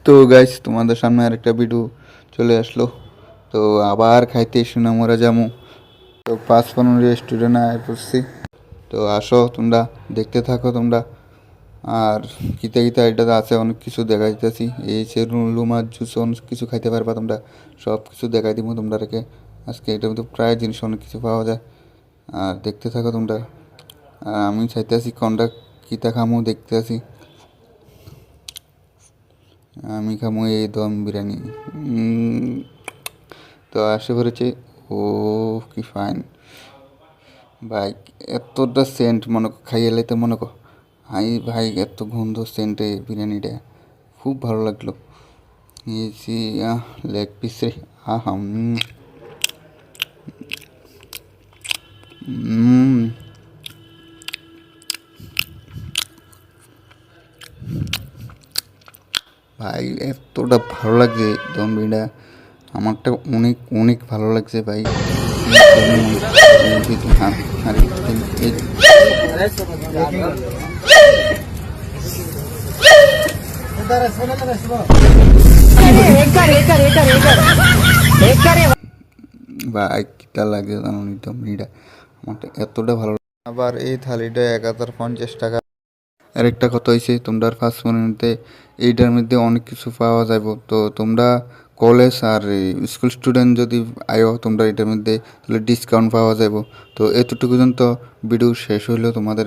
তো গাইস তোমাদের সামনে আরেকটা ভিডিও চলে আসলো। তো আবার খাইতে সোনামুরা জামু। তো 5-15 রেস্টুরেন্ট আয় পড়ছি। তো আসো তোমরা, দেখতে থাকো তোমরা। আর কিতা কিতা এটাতে আছে অনেক কিছু দেখাই দিতেছি। এই সে রুমার জুস অনেক কিছু খাইতে পারবা তোমরা, সব কিছু দেখাই দিব তোমরা রেখে। আজকে এটার মধ্যে প্রায় জিনিস অনেক কিছু পাওয়া যায়। আর দেখতে থাকো তোমরা। আর আমি চাইতেছি কোনটা কিতা খামো দেখতে আছি। আমি খামো এই দম বিরিয়ানি। তো আসে পড়েছে। ও কি ফাইন ভাই, এতটা সেন্ট মনে খাইয়ে লাইতে মনে কর। হাই ভাই, এত গন্ধ সেন্টে বিরিয়ানিটা খুব ভালো লাগলো। নিয়েছি লেগ পিস রে। আহা ভাই, এতটা ভালো লাগছে দম বিরিয়ানিটা। আমারটা অনেক অনেক ভালো লাগছে ভাই। ভাই কিটা লাগছে জানো দম বিরিয়ানিটা, আমারটা এতটা ভালো। আবার এই থালিটা 1050 টাকা। আরেকটা কথা হয়েছে, তোমরা ফার্স্ট মধ্যে এইটার মধ্যে অনেক কিছু পাওয়া যাবে। তো তোমরা কলেজ আর স্কুল স্টুডেন্ট যদি আয়ো তোমরা এটার মধ্যে, তাহলে ডিসকাউন্ট পাওয়া যাবে। তো এতটুকু পর্যন্ত ভিডিও শেষ হইলো তোমাদের।